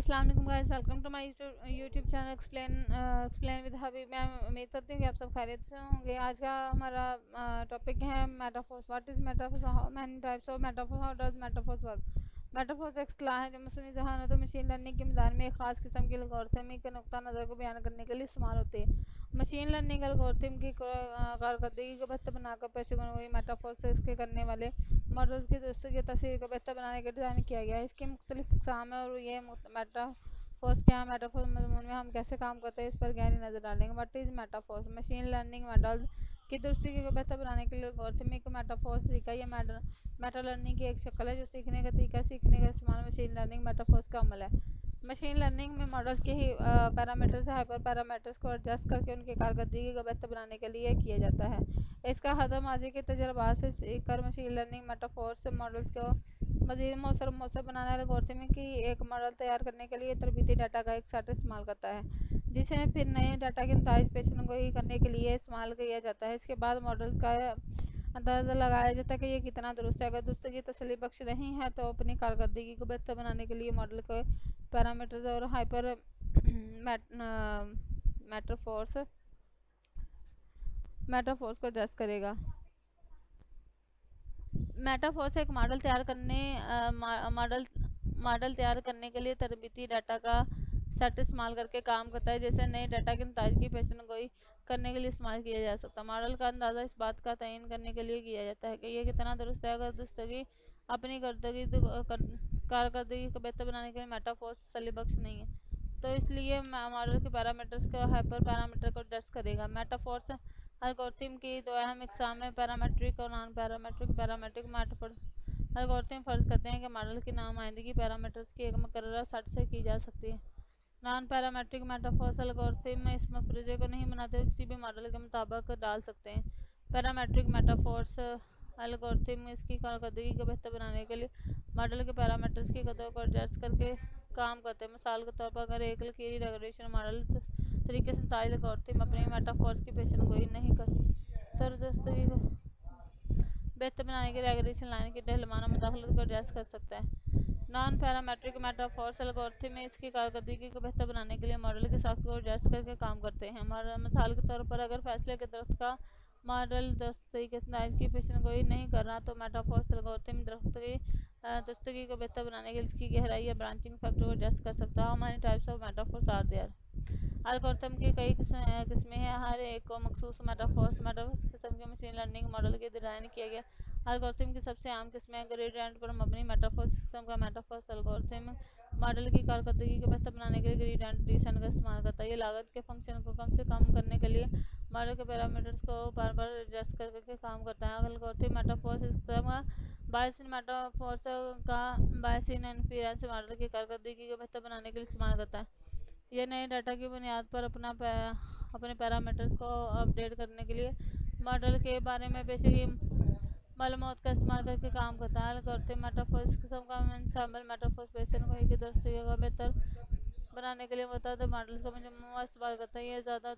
अस्सलाम वालेकुम guys, welcome to my YouTube channel explain with Habib. मैं उम्मीद करती हूँ कि आप सब खैरियत से होंगे। आज का हमारा टॉपिक है metaphors. What is metaphors, how many types of metaphors, how does metaphors work. Metaphors एक इस्तिलाह है जो मसनूई ज़हानत और मशीन लर्निंग के मैदान में एक ख़ास किस्म की एल्गोरिथम के नुक्ता नज़र को बयान करने के लिए इस्तेमाल होती है। मशीन लर्निंग एल्गोरिथम की कारकर्दगी को बेहतर बनाकर पेशेवर हुई मेटाफोर्स से इसके करने वाले मॉडल्स की दुरुस्ती की तस्वीर को बेहतर बनाने के डिज़ाइन किया गया है। इसकी मुख्तलिफ अक़साम है और ये मेटाफोर्स क्या है, मेटाफोर्स मजमून में हम कैसे काम करते हैं, इस पर गहरी नज़र डालेंगे। What is metaphors. Machine learning model की दुरुस्ती को बेहतर बनाने के लिए एल्गोरिथमिक मेटाफोर्स तरीका या मेटा लर्निंग की एक शक्ल है जो सीखने का तरीका, सीखने का इस्तेमाल मशीन लर्निंग मेटाफोर्स का अमल है। मशीन लर्निंग में मॉडल्स के ही पैरामीटर्स हाइपर पैरामीटर्स को एडजस्ट करके उनकी कारकर्दगी को बेहतर बनाने के लिए किया जाता है। इसका हद माजी के तजर्बात से सीखकर मशीन लर्निंग मेटाफोर्स से मॉडल्स को मज़ीद मौसर बनाना एल्गोरिथम की एक मॉडल तैयार करने के लिए तरबीती डाटा का एक सेट इस्तेमाल करता है, जिसे फिर नए डाटा के नताइज पेशेनगोई करने के लिए इस्तेमाल किया जाता है। इसके बाद मॉडल्स का अंदाज़ा लगाया जाता है कि ये कितना दुरुस्त है। अगर दुरुस्तगी तसल्ली बख्श नहीं है तो अपनी कारकर्दगी को बेहतर बनाने के लिए मॉडल के पैरामीटर्स और हाइपर मेटाफोर्स को एडजस्ट करेगा। मेटाफोर्स एक मॉडल तैयार करने के लिए तरबीती डाटा का सेट इस्तेमाल करके काम करता है, जैसे नए डाटा के नताइज की पेशेनगोई करने के लिए इस्तेमाल किया जा सकता है। मॉडल का अंदाज़ा इस बात का तयन करने के लिए किया जाता है कि यह कितना दुरुस्त है। अगर दुरुस्तगी अपनी कारकर्दगी को बेहतर बनाने के लिए मेटाफोर्स तसल्ली बख्श नहीं है तो इसलिए मॉडल के पैरामीटर्स को हाइपर पैरामीटर को एडजस्ट करेगा। मेटाफोर्स एल्गोरिथम की दो अहम इकसाम है, पैरामेट्रिक और non parametric. Parametric metaphors algorithm फ़र्ज़ करते हैं कि मॉडल की नुमाइंदगी पैरामीटर्स की एक मुकर्रर सेट से की जा सकती है। नॉन पैरामेट्रिक मेटाफोर्स एल्गोरिथम इस मफरूज़े को नहीं बनाते, किसी भी मॉडल के मुताबिक डाल सकते हैं। पैरामेट्रिक मेटाफोर्स एल्गोरिथम इसकी कारकर्दगी को बेहतर बनाने के लिए मॉडल के पैरामीटर्स की कदरों को एडजस्ट करके काम करते हैं। मिसाल के तौर पर अगर एक लकीरी रेगुलेशन मॉडल तरीके से नताइज एल्गोरिथम अपनी मेटाफोर्स की पेशेनगोई नहीं कर तो दुरुस्तगी को बेहतर बनाने के रेगुलेशन लाइन की रहनुमाना मुदाखलत को एडजस्ट कर सकता है। नॉन पैरामेट्रिक मेटाफोर्स एल्गोरिथम में इसकी कारकर्दगी को बेहतर बनाने के लिए मॉडल के साख्त को एडजस्ट करके काम करते हैं। मिसाल के तौर पर अगर फैसले के दरख्त का मॉडल दस्त तरीके से नताइज की पेशेनगोई नहीं कर रहा तो मेटाफोर्स एल्गोरिथम दरख्त की दुरुस्तगी को बेहतर बनाने के लिए इसकी गहराई या ब्रांचिंग फैक्टर को एडजस्ट कर सकता है। How many types of metaphors are there. Algorithm की कई किस्में हैं, हर एक को मखसूस मेटाफोर्स किस्म के मशीन लर्निंग मॉडल के डिज़ाइन किया गया। एल्गोरिथम की सबसे आम किस्में ग्रेडिएंट पर मबनी मेटाफोर्स किस्म का मेटाफोर्स एल्गोरिथम मॉडल की कारकर्दगी को बेहतर बनाने के लिए ग्रेडिएंट डिसेंट का इस्तेमाल करता है। ये लागत के फंक्शन को कम से कम करने के लिए मॉडल के पैरामीटर्स को बार बार एडजस्ट करके काम करता है। एल्गोरिथम मेटाफोर्स इस किस्म का बायसिन मेटाफोर्स का बायसिन इन्फ्रेंस मॉडल की कारकर्दगी को बेहतर बनाने के लिए इस्तेमाल करता है। यह नए डाटा की बुनियाद पर अपने पैरामीटर्स को अपडेट करने के लिए मॉडल के बारे में पेशगी मालूमात का इस्तेमाल करके काम करता है। एल्गोरिथम मेटाफोर्स किस्म का एंसेम्बल मेटाफोर्स पेशेनगोई की दुरुस्तगी को बेहतर बनाने के लिए मुतअद्दिद मॉडल्स का मजमूआ इस्तेमाल करता है। ये ज़्यादा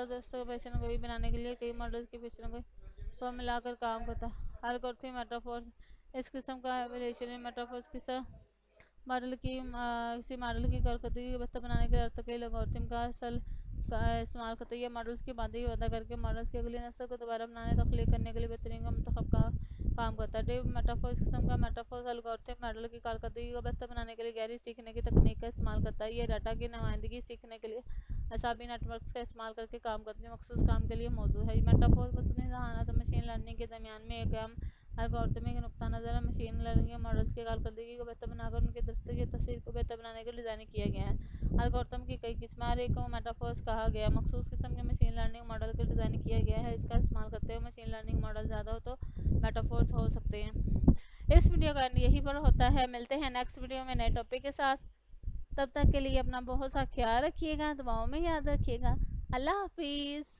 दुरुस्त पेशेनगोई बनाने के लिए कई मॉडल्स की पेशेनगोई को मिलाकर काम करता है। एल्गोरिथम मेटाफोर्स इस किस्म का एवोल्यूशनरी मेटाफोर्स किसी मॉडल की कारकर्दगी को बेहतर बनाने के लिए अर्तकील एल्गोरिथम का इस्तेमाल करते हैं। मॉडल्स की बांदी वादा करके मॉडल्स की अगली नस्ल को दोबारा बनाने तख्लीक करने के लिए बेहतरीन का मंतखब का काम करता है। डेव मेटाफोर्स किस्म का मेटाफोर्स एल्गोरिथम मॉडल की कारकर्दगी को बेहतर बनाने के लिए गहरी सीखने की तकनीक का इस्तेमाल करता है। यह डाटा की नुमाइंदगी सीखने के लिए असाबी नेटवर्क्स का इस्तेमाल करके काम करते हैं, मखसूस काम के लिए मौजूद है। मेटाफोर्स मसनूई ज़हानत और मशीन लर्निंग के दरमियान में एक अहम एल्गोरिथमिक नुक्ता नज़र है। मशीन लर्निंग मॉडल्स की कारकर्दगी को बेहतर बनाकर उनकी दुरुस्तगी तस्वीर को बेहतर बनाने के लिए डिज़ाइन किया गया है। एल्गोरिथम की कई किस्में, हर एक को मेटाफोर्स कहा गया। मखसूस किस्म के मशीन लर्निंग मॉडल को डिज़ाइन किया गया है। इसका इस्तेमाल करते हुए मशीन लर्निंग मॉडल ज़्यादा हो तो मेटाफोर्स हो सकते हैं। इस वीडियो का एंड यहीं पर होता है। मिलते हैं नेक्स्ट वीडियो में नए टॉपिक के साथ। तब तक के लिए अपना बहुत सा ख्याल रखिएगा, दुआओं में याद रखिएगा। अल्लाह हाफिज़।